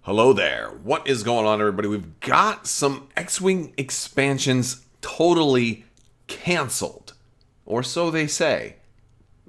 Hello there. What is going on, everybody? We've got some X-Wing expansions totally canceled. Or so they say.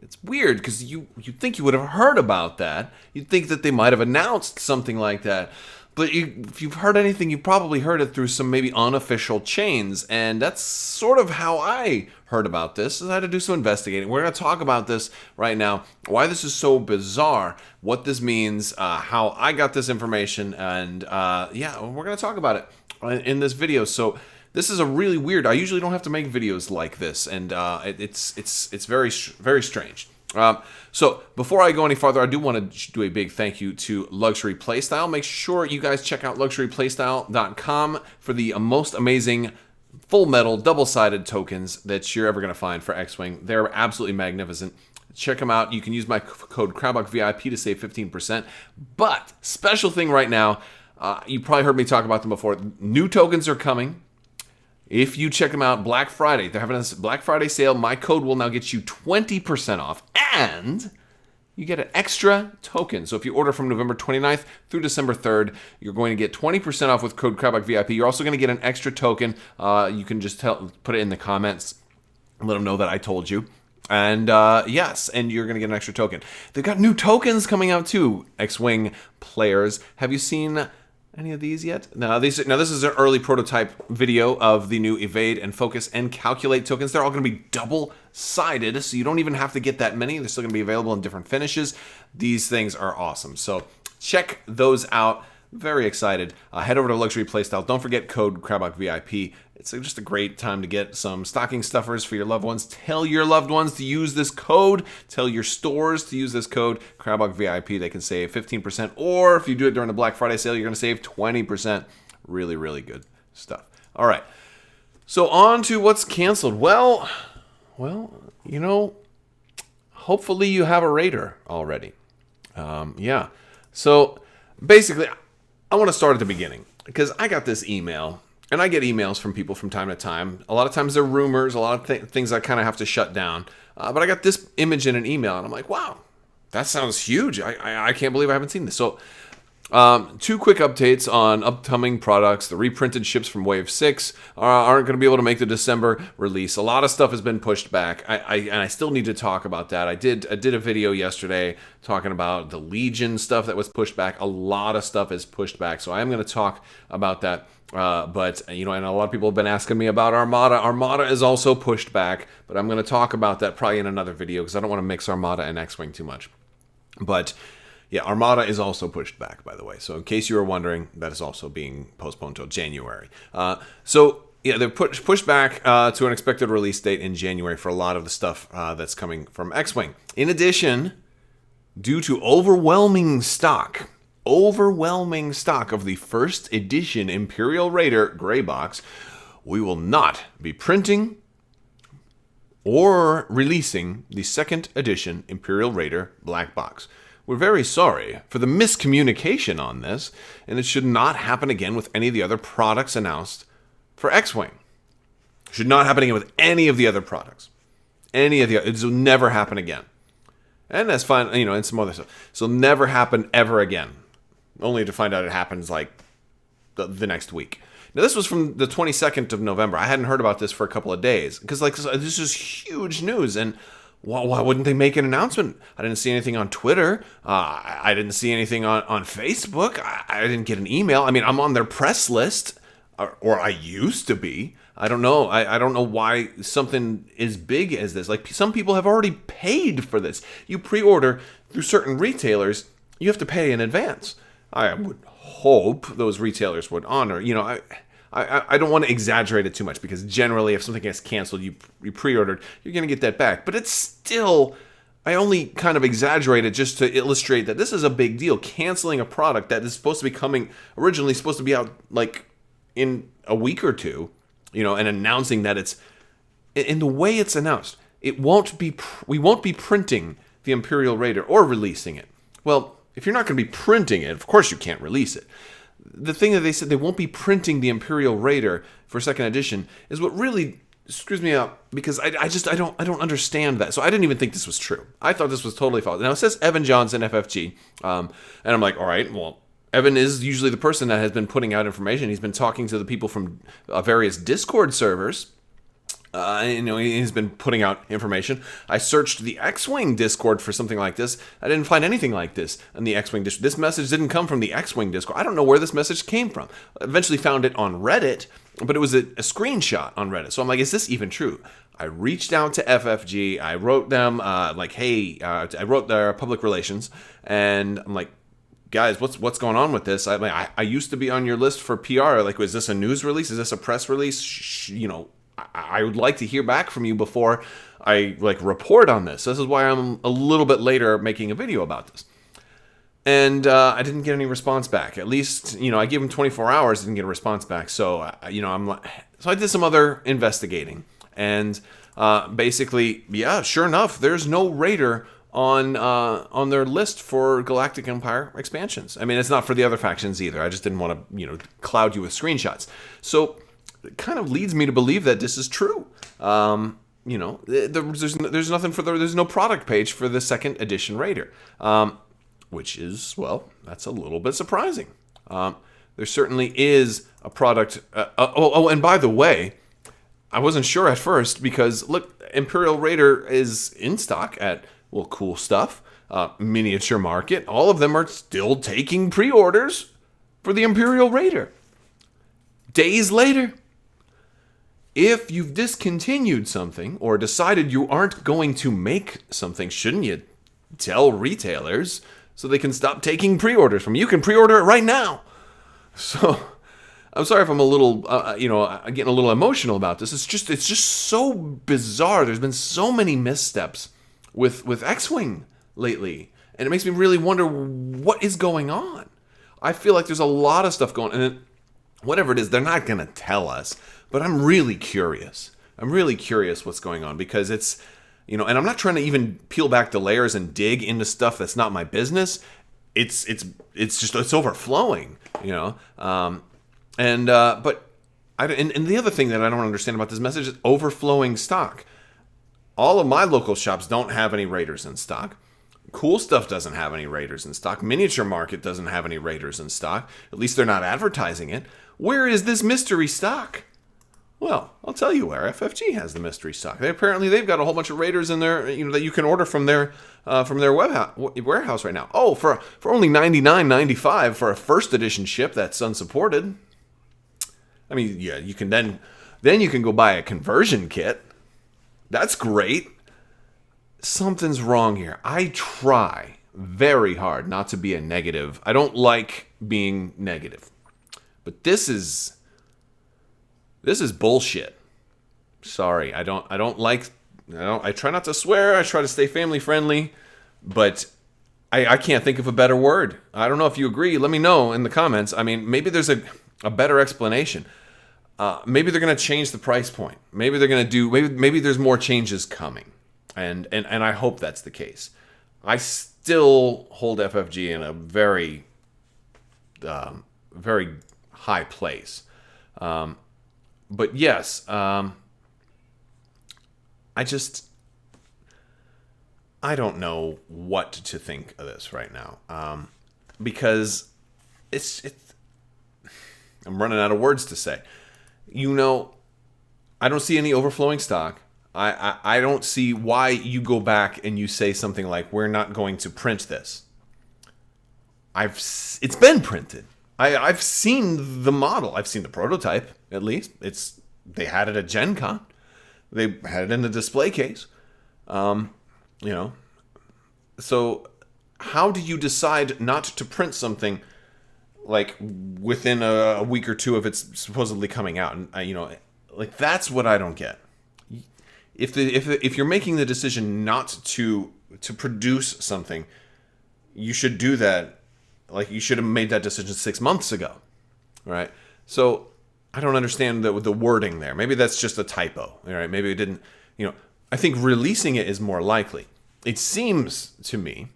It's weird because you'd think you would have heard about that. You'd think that they might have announced something like that. But if you've heard anything, you've probably heard it through some maybe unofficial chains. And that's sort of how I heard about this. I had to do some investigating. We're going to talk about this right now, why this is so bizarre, what this means, how I got this information, and yeah, we're going to talk about it in this video. So this is a really weird. I usually don't have to make videos like this, and it's very strange. So before I go any farther, I do want to do a big thank you to Luxury Playstyle. Make sure you guys check out luxuryplaystyle.com for the most amazing full metal double-sided tokens that you're ever going to find for X-Wing. They're absolutely magnificent. Check them out. You can use my code Crabbok VIP to save 15%. But special thing right now, you probably heard me talk about them before. New tokens are coming. If you check them out Black Friday, they're having a Black Friday sale. My code will now get you 20% off, and you get an extra token. So if you order from November 29th through December 3rd, you're going to get 20% off with code Crabbok VIP. You're also going to get an extra token. You can just put it in the comments and let them know that I told you. And yes, and you're going to get an extra token. They've got new tokens coming out too, X-Wing players. Have you seen any of these yet? Now this is an early prototype video of the new Evade and Focus and Calculate tokens. They're all going to be double-sided, so you don't even have to get that many. They're still going to be available in different finishes. These things are awesome. So check those out. Very excited. Head over to Luxury Playstyle. Don't forget code Crabbok VIP. It's just a great time to get some stocking stuffers for your loved ones. Tell your loved ones to use this code. Tell your stores to use this code Crabbok VIP. They can save 15%. Or if you do it during the Black Friday sale, you're going to save 20%. Really, really good stuff. All right. So on to what's canceled. Well, you know, hopefully you have a Raider already. Yeah. So basically, I want to start at the beginning because I got this email, and I get emails from people from time to time. A lot of times they're rumors, a lot of things I kind of have to shut down. But I got this image in an email, and I'm like, wow, that sounds huge. I can't believe I haven't seen this. So two quick updates on upcoming products. The reprinted ships from Wave 6 aren't going to be able to make the December release. A lot of stuff has been pushed back, and I still need to talk about that. I did a video yesterday talking about the Legion stuff that was pushed back. A lot of stuff is pushed back, so I am going to talk about that. But, you know, and a lot of people have been asking me about Armada. Armada is also pushed back, but I'm going to talk about that probably in another video because I don't want to mix Armada and X-Wing too much. But yeah, Armada is also pushed back, by the way. So in case you were wondering, that is also being postponed till January. So yeah, they're pushed back to an expected release date in January for a lot of the stuff that's coming from X-Wing. In addition, due to overwhelming stock of the first edition Imperial Raider gray box, we will not be printing or releasing the second edition Imperial Raider black box. We're very sorry for the miscommunication on this, and it should not happen again with any of the other products announced for X-Wing. Should not happen again with any of the other products. It will never happen again. And that's fine, you know, and some other stuff. So it'll never happen ever again. Only to find out it happens like the next week. Now, this was from the 22nd of November. I hadn't heard about this for a couple of days because, like, this is huge news, and why wouldn't they make an announcement? I didn't see anything on Twitter. I didn't see anything on Facebook. I didn't get an email. I mean, I'm on their press list, or I used to be. I don't know. I don't know why something as big as this. Like, some people have already paid for this. You pre-order through certain retailers, you have to pay in advance. I would hope those retailers would honor. You know, I don't want to exaggerate it too much because generally if something gets canceled, you pre-ordered, you're going to get that back. But it's still, I only kind of exaggerate it just to illustrate that this is a big deal. Canceling a product that is supposed to be coming, originally supposed to be out like in a week or two, you know, and announcing that it's, in the way it's announced, we won't be printing the Imperial Raider or releasing it. Well, if you're not going to be printing it, of course you can't release it. The thing that they said they won't be printing the Imperial Raider for second edition is what really screws me up because I don't understand that. So I didn't even think this was true. I thought this was totally false. Now it says Evan Johnson FFG, and I'm like, all right, well, Evan is usually the person that has been putting out information. He's been talking to the people from various Discord servers. He's been putting out information. I searched the X-Wing Discord for something like this. I didn't find anything like this in the X-Wing Discord. This message didn't come from the X-Wing Discord. I don't know where this message came from. I eventually found it on Reddit, but it was a screenshot on Reddit. So I'm like, is this even true? I reached out to FFG. I wrote them hey, I wrote their public relations, and I'm like, guys, what's going on with this? I used to be on your list for PR. Like, was this a news release? Is this a press release? I would like to hear back from you before I report on this. This is why I'm a little bit later making a video about this. And I didn't get any response back. At least, I gave him 24 hours, didn't get a response back. So, so I did some other investigating. And basically, yeah, sure enough, there's no Raider on their list for Galactic Empire expansions. I mean, it's not for the other factions either. I just didn't want to, cloud you with screenshots. So it kind of leads me to believe that this is true. There's nothing there's no product page for the second edition Raider, which is, well, that's a little bit surprising. There certainly is a product. And by the way, I wasn't sure at first because look, Imperial Raider is in stock at Cool Stuff, Miniature Market. All of them are still taking pre-orders for the Imperial Raider. Days later. If you've discontinued something or decided you aren't going to make something, shouldn't you tell retailers so they can stop taking pre-orders from you? You can pre-order it right now. So I'm sorry if I'm a little, getting a little emotional about this. It's just so bizarre. There's been so many missteps with X-Wing lately, and it makes me really wonder what is going on. I feel like there's a lot of stuff going on, and whatever it is, they're not going to tell us. But I'm really curious. I'm really curious what's going on because it's, and I'm not trying to even peel back the layers and dig into stuff that's not my business. It's overflowing, But the other thing that I don't understand about this message is overflowing stock. All of my local shops don't have any Raiders in stock. Cool Stuff doesn't have any Raiders in stock. Miniature Market doesn't have any Raiders in stock. At least they're not advertising it. Where is this mystery stock? Well, I'll tell you where. FFG has the mystery stock. They've got a whole bunch of Raiders in there, that you can order from their warehouse right now. Oh, for only $99.95 for a first edition ship that's unsupported. I mean, yeah, you can then you can go buy a conversion kit. That's great. Something's wrong here. I try very hard not to be a negative. I don't like being negative, but this is bullshit. Sorry, I try not to swear. I try to stay family friendly, but I can't think of a better word. I don't know if you agree. Let me know in the comments. I mean, maybe there's a better explanation. Maybe they're going to change the price point. Maybe they're going to do. Maybe there's more changes coming, and I hope that's the case. I still hold FFG in a very, very high place. But yes, I don't know what to think of this right now, because I'm running out of words to say. I don't see any overflowing stock. I don't see why you go back and you say something like, we're not going to print this. It's been printed. I've seen the model. I've seen the prototype, at least. They had it at Gen Con. They had it in the display case. So how do you decide not to print something like within a week or two of it's supposedly coming out? And that's what I don't get. If you're making the decision not to produce something, you should do that. Like, you should have made that decision 6 months ago, right? So I don't understand the wording there. Maybe that's just a typo, all right? Maybe it didn't, I think releasing it is more likely. It seems to me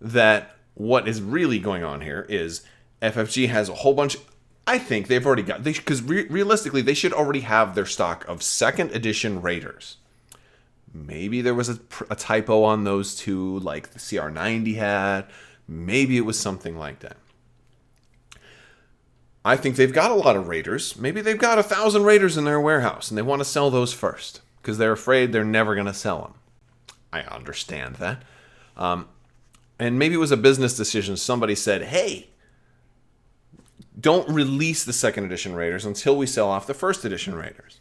that what is really going on here is FFG has a whole bunch. I think they've already got, because realistically, they should already have their stock of second edition Raiders. Maybe there was a typo on those two, like the CR90 had. Maybe it was something like that. I think they've got a lot of Raiders. Maybe they've got 1,000 Raiders in their warehouse, and they want to sell those first because they're afraid they're never going to sell them. I understand that. And maybe it was a business decision. Somebody said, hey, don't release the second edition Raiders until we sell off the first edition Raiders.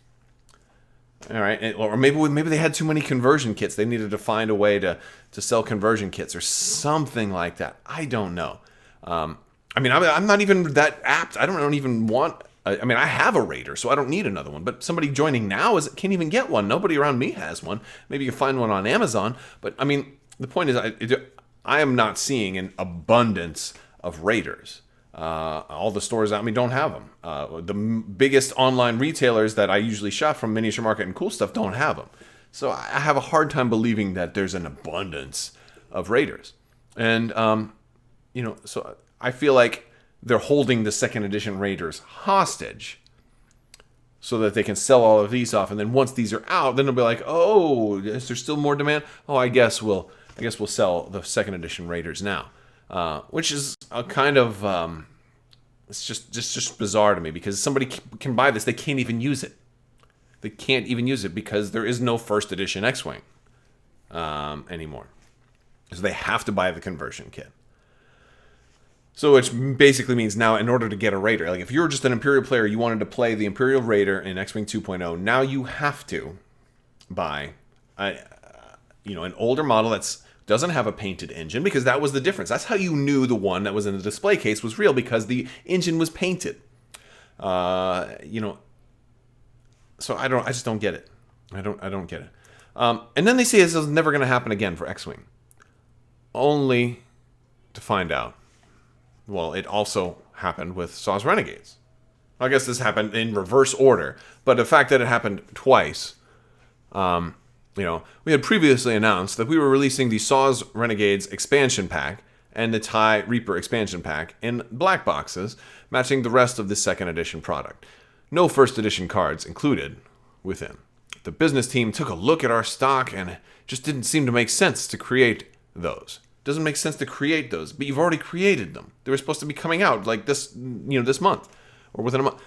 All right. Or maybe they had too many conversion kits. They needed to find a way to sell conversion kits or something like that. I don't know. I'm not even that apt. I don't even want... I have a Raider, so I don't need another one. But somebody joining now can't even get one. Nobody around me has one. Maybe you can find one on Amazon. But, the point is, I am not seeing an abundance of Raiders. All the stores don't have them. The biggest online retailers that I usually shop from, Miniature Market and Cool Stuff, don't have them. So I have a hard time believing that there's an abundance of Raiders. And, so I feel like they're holding the second edition Raiders hostage so that they can sell all of these off. And then once these are out, then they'll be like, oh, is there still more demand? Oh, I guess we'll sell the second edition Raiders now. Which is a kind of, it's just bizarre to me because somebody can buy this. They can't even use it. They can't even use it because there is no first edition X-Wing anymore. So they have to buy the conversion kit. So which basically means now in order to get a Raider, like if you're just an Imperial player, you wanted to play the Imperial Raider in X-Wing 2.0, now you have to buy an older model that's doesn't have a painted engine because that was the difference. That's how you knew the one that was in the display case was real because the engine was painted. So I just don't get it. I don't get it. And then they say this is never going to happen again for X-Wing. Only to find out. Well, it also happened with Saw's Renegades. I guess this happened in reverse order, but the fact that it happened twice, we had previously announced that we were releasing the Saw's Renegades expansion pack and the TIE Reaper expansion pack in black boxes, matching the rest of the second edition product. No first edition cards included within. The business team took a look at our stock and it just didn't seem to make sense to create those. Doesn't make sense to create those, but you've already created them. They were supposed to be coming out like this month or within a month.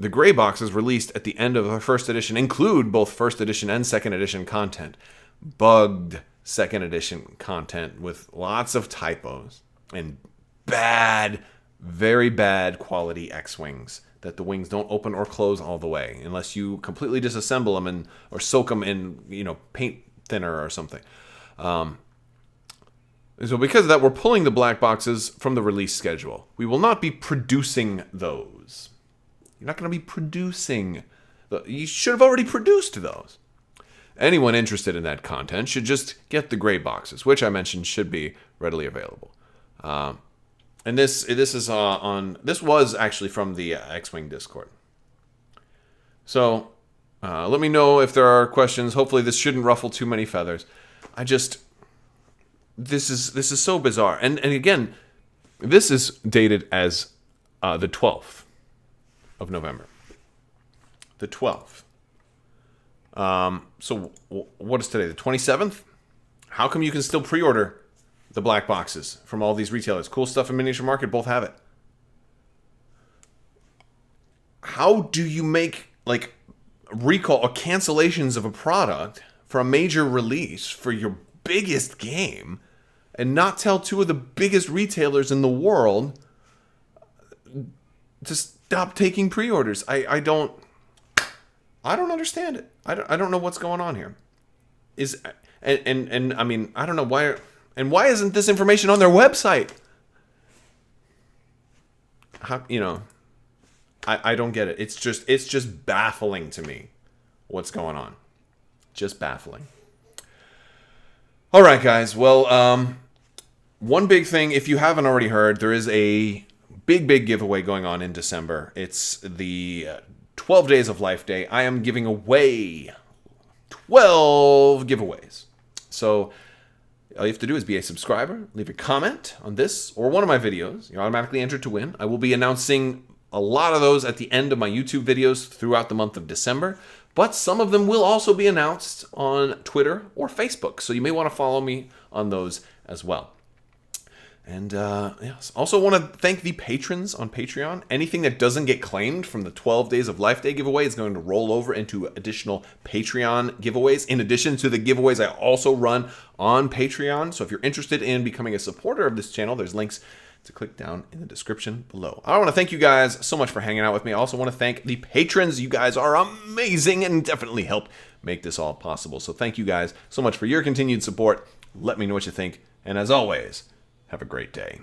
The gray boxes released at the end of the first edition include both first edition and second edition content. Bugged second edition content with lots of typos and very bad quality X-Wings that the wings don't open or close all the way unless you completely disassemble them or soak them in, paint thinner or something. So because of that, we're pulling the black boxes from the release schedule. We will not be producing those. You're not going to be producing. You should have already produced those. Anyone interested in that content should just get the gray boxes, which I mentioned should be readily available. And this was actually from the X-Wing Discord. So let me know if there are questions. Hopefully this shouldn't ruffle too many feathers. This is so bizarre. And again, this is dated as the 12th of November. The 12th. So what is today? The 27th? How come you can still pre-order the black boxes from all these retailers? Cool Stuff and Miniature Market both have it. How do you make recall or cancellations of a product for a major release for your biggest game and not tell two of the biggest retailers in the world to stop taking pre-orders? I don't understand it. I don't know what's going on here. I don't know why. And why isn't this information on their website? I don't get it. It's just baffling to me what's going on. Just baffling. All right, guys. Well, one big thing, if you haven't already heard, there is a big giveaway going on in December. It's the 12 Days of Life Day. I am giving away 12 giveaways. So all you have to do is be a subscriber, leave a comment on this or one of my videos. You're automatically entered to win. I will be announcing a lot of those at the end of my YouTube videos throughout the month of December, but some of them will also be announced on Twitter or Facebook, so you may want to follow me on those as well. And yes, also want to thank the patrons on Patreon. Anything that doesn't get claimed from the 12 Days of Life Day giveaway is going to roll over into additional Patreon giveaways, in addition to the giveaways I also run on Patreon. So if you're interested in becoming a supporter of this channel, there's links to click down in the description below. I want to thank you guys so much for hanging out with me. I also want to thank the patrons. You guys are amazing and definitely help make this all possible. So thank you guys so much for your continued support. Let me know what you think. And as always, have a great day.